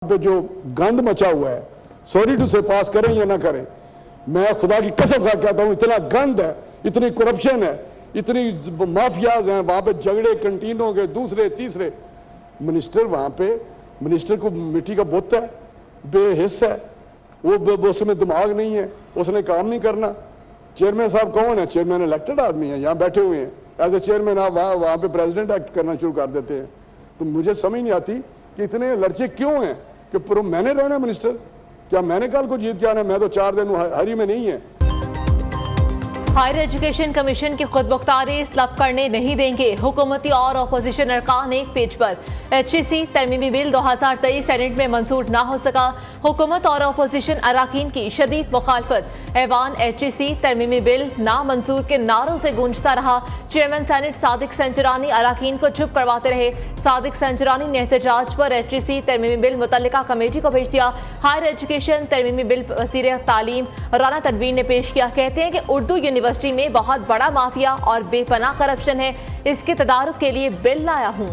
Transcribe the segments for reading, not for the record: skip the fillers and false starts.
पे जो गंद मचा हुआ है, सॉरी टू से पास करें या ना करें, मैं खुदा की कसम खा कहता हूं, इतना गंद है, इतनी करप्शन है, इतनी माफियाज हैं वहां पे, झगड़े कंटीनों के दूसरे तीसरे। मिनिस्टर वहां पे, मिनिस्टर को मिट्टी का बुत है, बेहिस है, वो उसमें दिमाग नहीं है, उसने काम नहीं करना। चेयरमैन साहब कौन है? चेयरमैन इलेक्टेड आदमी है, यहां बैठे हुए हैं एज ए चेयरमैन। आप वहां पे प्रेसिडेंट एक्ट करना शुरू कर देते हैं। तो मुझे समझ नहीं आती कि इतने लड़चे क्यों हैं कि मैंने रहना मिनिस्टर, क्या मैंने कल को जीत के आना? मैं तो 4 दिन हरी में नहीं है। हायर एजुकेशन कमीशन की खुदमुख्तारी स्लब करने नहीं देंगे, हुकूमती और अपोजिशन अरकान एक पेज पर। HEC तरमीमी बिल 2023 सेनेट में मंजूर ना हो सका, हुकूमत और अपोजिशन अराकीन की शदीद मुखालफत। ऐवान HEC तरमीमी बिल ना मंजूर के नारों से गूंजता रहा। चेयरमैन सेनेट सादिक सेंचुरानी अराकीन को चुप करवाते रहे। सादिक सेंचुरानी ने एहतजाज पर HEC तरमीमी बिल मुतल्लिका कमेटी को भेज दिया। हायर एजुकेशन तरमीमी बिल वज़ीर तालीम राना तनवीर ने पेश किया। कहते हैं कि उर्दू यूनिवर्सिटी में बहुत बड़ा माफिया और बेपनाह करप्शन है, इसके तदारुक के लिए बिल लाया हूं।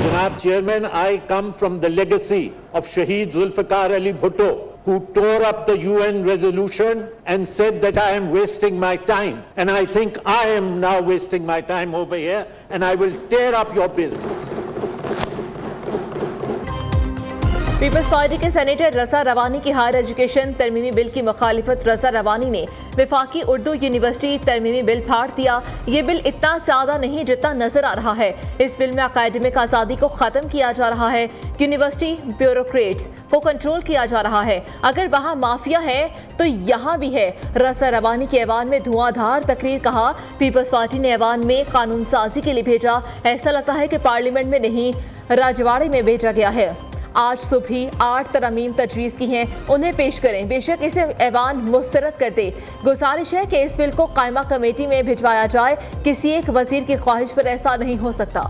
जनाब chairman, I come from the legacy of Shaheed Zulfikar Ali Bhutto, who tore up the UN resolution and said that I am wasting my time. And I think I am now wasting my time over here, and I will tear up your bills. Peoples Party के senator Raza Rabbani की higher education तरमीमी bill की मुखालिफत। रजा रवानी ने विफाकी Urdu university तरमीमी bill फाड़ दिया। ये bill इतना ज्यादा नहीं जितना नजर आ रहा है। इस बिल में अकादमिक आज़ादी को ख़त्म किया जा रहा है, यूनिवर्सिटी ब्यूरोक्रेट्स को कंट्रोल किया जा रहा है। अगर वहाँ माफिया है तो यहाँ भी है। रजा रवानी के ऐवान में धुआंधार तकरीर। कहा, पीपल्स पार्टी ने ऐवान में कानून साजी के लिए भेजा, ऐसा लगता है कि पार्लियामेंट में नहीं राजवाड़े में भेजा गया है। आज सुबह 8 तरमीम तजवीज़ की हैं, उन्हें पेश करें, बेशक इसे ऐवान मुस्तरद कर दे। गुजारिश है कि इस बिल को कायमा कमेटी में भिजवाया जाए। किसी एक वजीर की ख्वाहिश पर ऐसा नहीं हो सकता।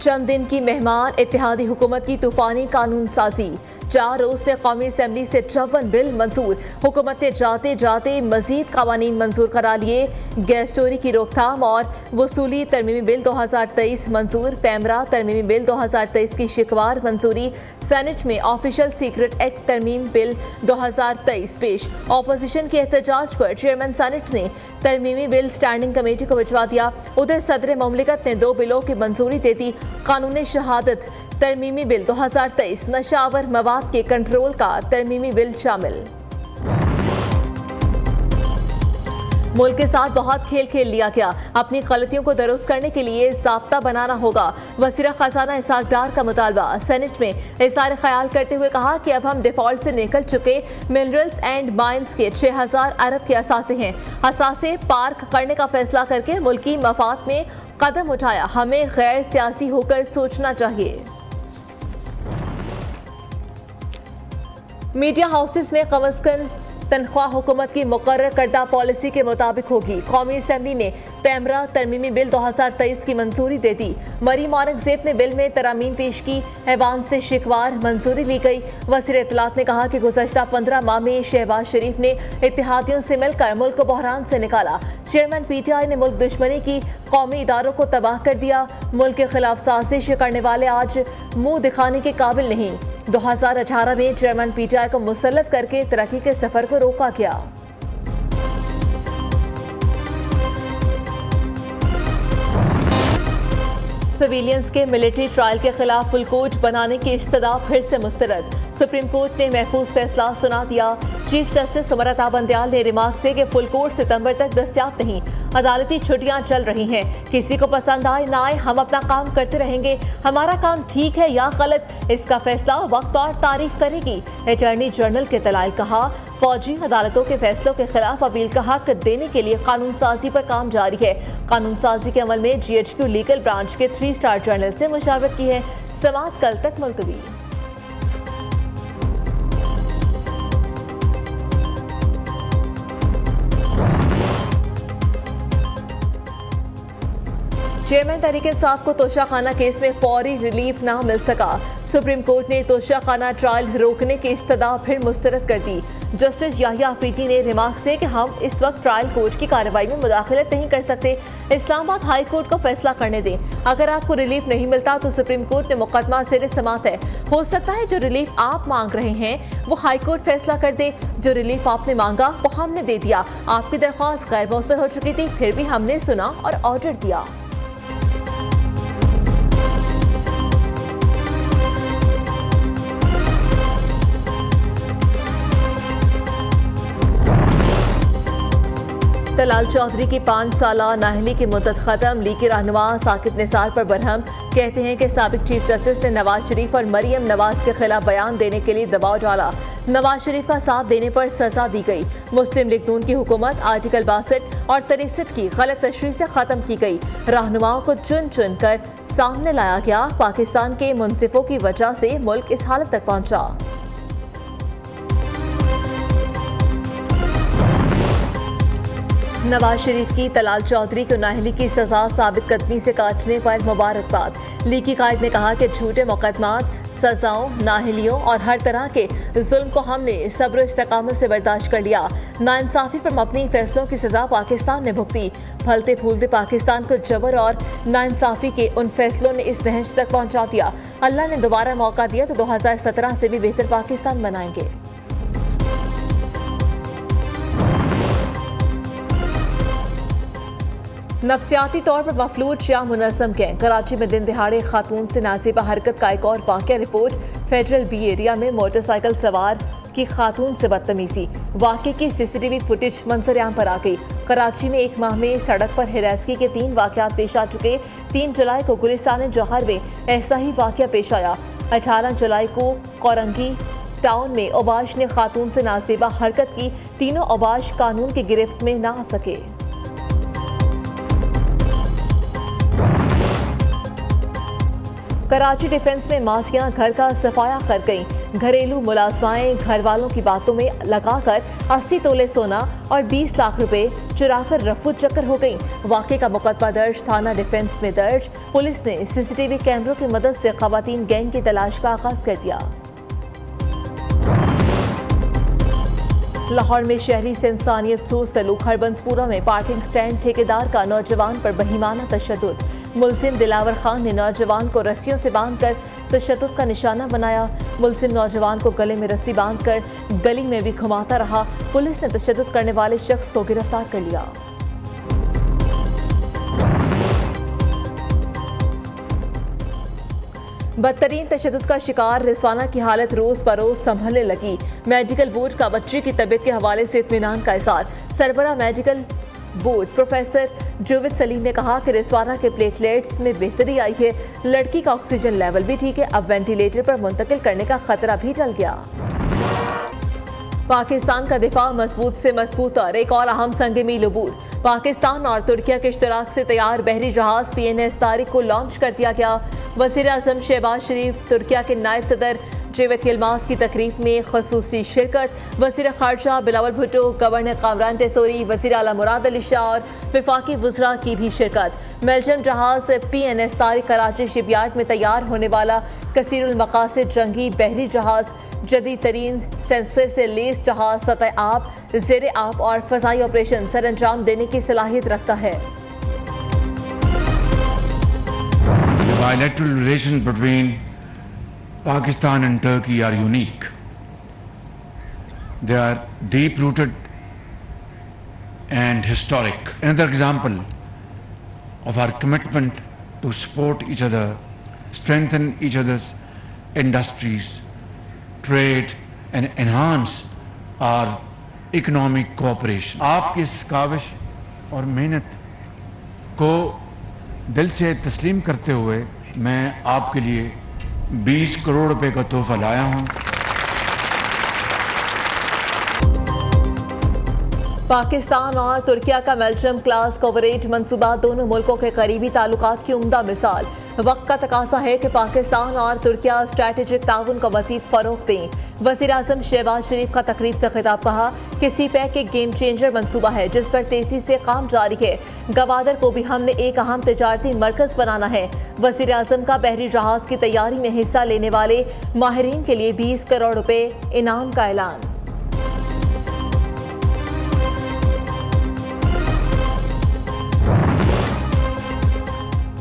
चंद दिन की मेहमान इत्तेहादी हुकूमत की तूफानी कानून साजी। 4 रोज में कौमी असेंबली से 54 बिल मंजूर। हुकूमत ने जाते जाते मजीद कवानीन मंजूर करा लिए। गैस चोरी की रोकथाम और वसूली तरमीमी बिल 2023 मंजूर। पैमरा तरमीमी बिल 2023 की शिकवार मंजूरी। सेनेट में ऑफिशियल सीक्रेट एक्ट तरमीम बिल 2023 पेश। अपोजिशन के एहतजाज पर चेयरमैन सेनेट ने तरमीमी बिल स्टैंडिंग कमेटी को भिजवा दिया। उधर सदर मुमलिकत ने 2 बिलों की मंजूरी दे दी। कानून शहादत तरमीमी बिल 2023, नशावर मवाद के कंट्रोल का तरमीमी बिल शामिल। मुल्क के साथ बहुत खेल खेल लिया गया, अपनी गलतियों को दुरुस्त करने के लिए ज़ाब्ता बनाना होगा। वज़ीर ख़जाना इसाक डार का मुतालबा। सेनेट में इज़हार ख्याल करते हुए कहा कि अब हम डिफ़ॉल्ट से निकल चुके मिनरल्स एंड माइंस के 6000 अरब के असासे हैं। असासे पार्क करने का फैसला करके मुल्की मफाद में कदम उठाया। हमें गैर सियासी होकर सोचना चाहिए। मीडिया हाउसेस में कम अज़ कम तनख्वाह हुकूमत की मुकर्रर करदा पॉलिसी के मुताबिक होगी। कौमी असेंबली ने पैमरा तरमीमी बिल 2023 की मंजूरी दे दी। मरीम औरंगजेब ने बिल में तरामीम पेश की। ऐवान से शिकवार मंजूरी ली गई। वज़ीर इत्तलात ने कहा कि गुज़श्ता 15 माह में शहबाज शरीफ ने इत्तेहादियों से मिलकर मुल्क को बहरान से निकाला। चेयरमैन PTI ने मुल्क दुश्मनी की कौमी इदारों को तबाह कर दिया। मुल्क के खिलाफ साजिश करने वाले आज मुंह दिखाने के काबिल नहीं। 2018 में चेयरमैन PTI को मुसल्लत करके तरक्की के सफर को रोका गया। सिविलियंस के मिलिट्री ट्रायल के खिलाफ फुल कोर्ट बनाने की इस्तदा फिर से मुस्तरद। सुप्रीम कोर्ट ने महफूज फैसला सुना दिया। चीफ जस्टिस सुमरता बंदयाल ने रिमार्क से कि फुल कोर्ट सितंबर तक दस्तयाब नहीं, अदालती छुट्टियां चल रही हैं, किसी को पसंद आए ना आए हम अपना काम करते रहेंगे। हमारा काम ठीक है या गलत, इसका फैसला वक्त और तारीख करेगी। अटॉर्नी जनरल के दलाइल। कहा, फौजी अदालतों के फैसलों के खिलाफ अपील का हक देने के लिए कानून साजी पर काम जारी है। कानून साजी के अमल में GHQ लीगल ब्रांच के 3 स्टार जर्नल से मुशावरत की है। समाअत कल तक मुलतवी। चेयरमैन तहरीक इंसाफ को तोशाखाना केस में फौरी रिलीफ ना मिल सका। सुप्रीम कोर्ट ने तोशाखाना ट्रायल रोकने की इस्तदा फिर मुस्तरद कर दी। जस्टिस याहिया अफरीदी ने रिमार्क से कि हम इस वक्त ट्रायल कोर्ट की कार्रवाई में मुदाखलत नहीं कर सकते, इस्लामाबाद हाई कोर्ट को फैसला करने दें। अगर आपको रिलीफ नहीं मिलता तो सुप्रीम कोर्ट ने मुकदमा सिरे समात है। हो सकता है जो रिलीफ आप मांग रहे हैं वो हाई कोर्ट फैसला कर दे। जो रिलीफ आपने मांगा वो हमने दे दिया। आपकी दरख्वास्त गैर मौसर हो चुकी थी, फिर भी हमने सुना और ऑर्डर दिया। तलाल चौधरी की 5 साला नाहली की मुद्दत खत्म। लीग के रहनुमा साकिब निसार पर बरहम कहते हैं कि साबिक चीफ जस्टिस ने नवाज शरीफ और मरियम नवाज के खिलाफ बयान देने के लिए दबाव डाला। नवाज शरीफ का साथ देने पर सजा दी गई। मुस्लिम लीग नून की हुकूमत आर्टिकल 62 और 63 की गलत तशरीह से खत्म की गई। रहनुमाओं को चुन चुन कर सामने लाया गया। पाकिस्तान के मुंसिफों की वजह से मुल्क इस हालत तक पहुंचा। नवाज शरीफ की तलाल चौधरी को नाहली की सजा साबित कदमी से काटने पर मुबारकबाद। लीग की कायद ने कहा कि झूठे मुकदमात, सजाओं, नाहलियों और हर तरह के जुल्म को हमने सब्र इस्तेकामत से बर्दाश्त कर लिया। नाइंसाफी पर मबनी फैसलों की सजा पाकिस्तान ने भुगती। फलते फूलते पाकिस्तान को जबर और नाइंसाफी के उन फैसलों ने इस नहज तक पहुंचा दिया। अल्लाह ने दोबारा मौका दिया तो 2017 से भी बेहतर पाकिस्तान बनाएंगे। नफ्सियाती तौर पर मफलूज या मुनज़्ज़म गैंग। कराची में दिन दिहाड़े खातून से नाज़िबा हरकत का एक और वाक़या। रिपोर्ट फेडरल बी एरिया में मोटरसाइकिल सवार की खातून से बदतमीजी। वाक़े की सीसीटीवी फुटेज मंजर-ए-आम पर आ गई। कराची में एक माह में सड़क पर हिरासगी के 3 वाक़यात पेश आ चुके। 3 जुलाई को गुलिस्तान जौहर में ऐसा ही वाक़या पेश आया। 18 जुलाई को कोरंगी टाउन में औबाश ने खातून से नाज़िबा हरकत की। तीनों औबाश कानून की गिरफ्त में ना आ सके। कराची डिफेंस में मासियां घर का सफाया कर गईं। घरेलू मुलाजमाएं घर वालों की बातों में लगाकर 80 तोले सोना और 20 लाख रुपए चुराकर रफू चक्कर हो गईं। वाक़े का मुकदमा दर्ज थाना डिफेंस में दर्ज। पुलिस ने सीसीटीवी कैमरों की मदद से खवातीन गैंग की तलाश का आगाज कर दिया। लाहौर में शहरी से इंसानियत सो सलूक। हरबंसपुरा में पार्किंग स्टैंड ठेकेदार का नौजवान पर बहीमाना तशद्दुद। मुलजिम दिलावर खान ने नौजवान को रस्सियों से बांधकर तशद्दुद का निशाना बनाया। मुलजिम नौजवान को गले में रस्सी बांधकर गली में भी घुमाता रहा। पुलिस ने तशद्दुद करने वाले शख्स को गिरफ्तार कर लिया। बदतरीन तशद्दुद का शिकार रिजवाना की हालत रोज बरोज संभलने लगी। मेडिकल बोर्ड का बच्चे की तबीयत के हवाले से इत्मीनान का इज़हार। सरबरा medical board professor Javed Salim ने कहा कि रिजवाना के प्लेटलेट्स में बेहतरी आई है। लड़की का ऑक्सीजन लेवल भी ठीक है। अब वेंटिलेटर पर मुंतकिल करने का खतरा भी टल गया। पाकिस्तान का दिफा मजबूत से मजबूत और एक और अहम संग मील अबूर। पाकिस्तान और तुर्किया के इश्तराक से तैयार बहरी जहाज PNS तारिक को लॉन्च कर दिया गया। वज़ीर आज़म शहबाज शरीफ, तुर्किया के नायब सदर जेवेद यिल्माज की तकरीब में खसूसी शिरकत। वज़ीर ख़ारजा बिलावल भुट्टो, गवर्नर कामरान टेसोरी, वज़ीर आला मुराद अली शाह और वफाकी वज़रा की भी शिरकत। मेल्जियम जहाज PNS तारिक कराची शिपयार्ड में तैयार होने वाला कसीरुल मकासिद जंगी बहरी जहाज जदीद तरीन सेंसर से लेस जहाज सतह आब, ज़ेर आब और फ़ज़ाई ऑपरेशन सर अंजाम देने की सलाहियत रखता है। Bilateral relations between Pakistan and Turkey are unique. They are deep-rooted and historic. Another example of our commitment to support each other, strengthen each other's industries, trade and enhance our economic cooperation. आपकी इस काविश और मेहनत को दिल से तस्लीम करते हुए मैं आपके लिए 20 करोड़ रुपए का तोहफा लाया हूं। पाकिस्तान और तुर्किया का मेल्जियम क्लास कवरेज मंसूबा दोनों मुल्कों के करीबी ताल्लुकात की उम्दा मिसाल। वक्त का तकाजा है कि पाकिस्तान और तुर्किया स्ट्रैटेजिक ताउन को मजीद फरोग दें। वज़ीर आज़म शहबाज शरीफ का तकरीब से खिताब कहा कि CPEC एक गेम चेंजर मंसूबा है जिस पर तेजी से काम जारी है। गवादर को भी हमने एक अहम तिजारती मरकज बनाना है। वज़ीर आज़म का बहरी जहाज की तैयारी में हिस्सा लेने वाले माहिरीन के लिए 20 करोड़ रुपए इनाम का ऐलान।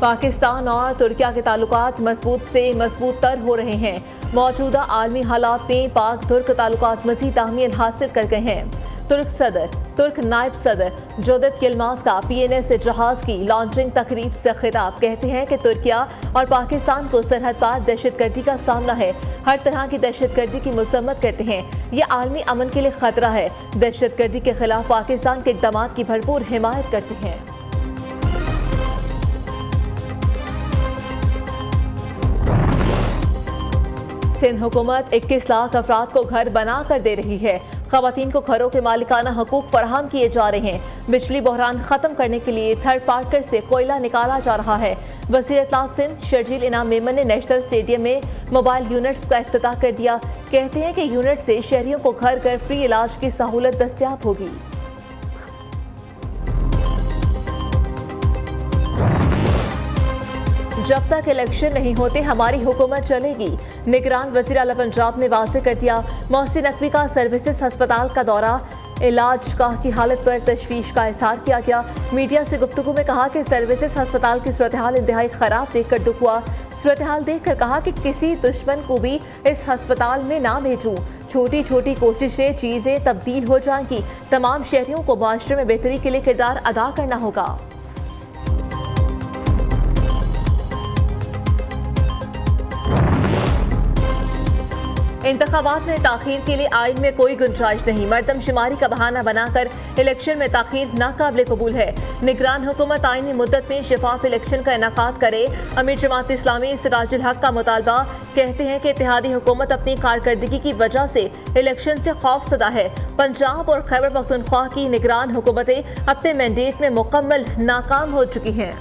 पाकिस्तान और तुर्किया के ताल्लुकात मजबूत से मजबूत तर हो रहे हैं। मौजूदा आलमी हालात में पाक तुर्क ताल्लुकात मज़ीद अहमियत हासिल कर गए हैं। तुर्क नायब सदर जोदत यिल्माज का PNS से जहाज की लॉन्चिंग तकरीब से खिताब कहते हैं कि तुर्किया और पाकिस्तान को सरहद पार दहशतगर्दी का सामना है। हर तरह की दहशतगर्दी की मजम्मत करते हैं। ये आलमी अमन के लिए खतरा है। दहशतगर्दी के खिलाफ पाकिस्तान के इक़दाम की भरपूर हिमायत करते हैं। सिंध हुकूमत 21 लाख अफराद को घर बना कर दे रही है। ख़वातीन को घरों के मालिकाना हकूक फराहम किए जा रहे हैं। बिजली बहरान खत्म करने के लिए थर्ड पार्टी से कोयला निकाला जा रहा है। वज़ीर इत्तलात सिंध शर्जील इनाम मेमन ने नेशनल स्टेडियम में मोबाइल यूनिट्स का इफ्तिताह कर दिया। कहते हैं कि यूनिट से शहरियों को घर घर फ्री इलाज की सहूलत दस्तयाब होगी। जब तक इलेक्शन नहीं होते हमारी हुकूमत चलेगी, निगरान वज़ीर आला पंजाब ने वाज़ेह कर दिया। मोहसिन नकवी का सर्विसेज अस्पताल का दौरा, इलाज गाह की हालत पर तशवीश का इज़हार किया गया। मीडिया से गुफ्तगू में कहा कि सर्विसेज अस्पताल की सूरत हाल इंतहाई ख़राब देखकर दुख हुआ। सूरत हाल देखकर कहा कि किसी दुश्मन को भी इस अस्पताल में ना भेजूं। छोटी छोटी कोशिशें चीज़ें तब्दील हो जाएंगी। तमाम शहरियों को माशरे में बेहतरी के लिए किरदार अदा करना होगा। इंतखाबात में ताखीर के लिए आइन में कोई गुंजाइश नहीं। मरदमशुमारी का बहाना बनाकर इलेक्शन में ताखीर नाकाबिले कबूल है। निगरान हुकूमत आइनी मुद्दत में शफाफ इलेक्शन का इनेकाद करे। अमीर जमात इस्लामी सिराजुल हक का मुतालबा। कहते हैं कि इत्तेहादी हुकूमत अपनी कारकर्दगी की वजह से इलेक्शन से खौफसदा है। पंजाब और खैबर पख्तूनख्वा की निगरान हुकूमतें अपने मैंडेट में मुकम्मल नाकाम हो चुकी हैं।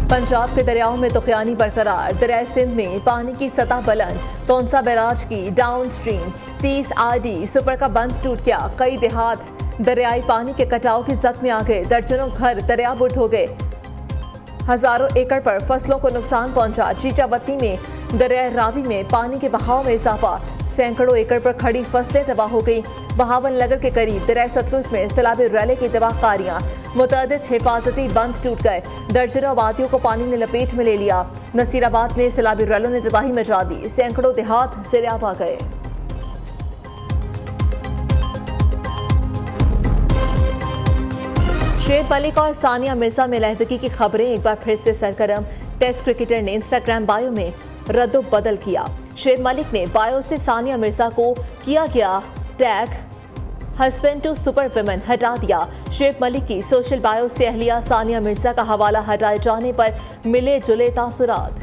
पंजाब के दरियाओं में तुग़यानी बरकरार। दरिया सिंध में पानी की सतह बुलंद। तोंसा बैराज की डाउन स्ट्रीम 30 RD सुपर का बंद टूट गया। कई देहात दरियाई पानी के कटाव की जद में आ गए। दर्जनों घर दरियाबुर्द हो गए। हजारों एकड़ पर फसलों को नुकसान पहुंचा। चीचावती में दरिया रावी में पानी के बहाव में इजाफा। सैकड़ों एकड़ पर खड़ी फसलें तबाह हो गई। बहावन नगर के करीब दरिया सतलुज में सैलाबी रैली की तबाहकारियां। मुतअद्दिद हिफाजती बंद टूट गए। दर्जनों आबादियों को पानी ने लपेट में ले लिया। नसीराबाद में सैलाबी रैलों ने तबाही मचा दी। सैकड़ों देहात सैलाब आ गए। शेख मलिक और सानिया मिर्जा में लहदगी की खबरें एक बार फिर से सरगर्म। टेस्ट क्रिकेटर ने इंस्टाग्राम बायो में रद्दो बदल किया। शेख मलिक ने बायो से सानिया मिर्जा को किया गया tag husband to super women हटा दिया। शेख मलिक की सोशल बायो से अहलिया सानिया मिर्जा का हवाला हटाए जाने पर मिले जुले तासुरात।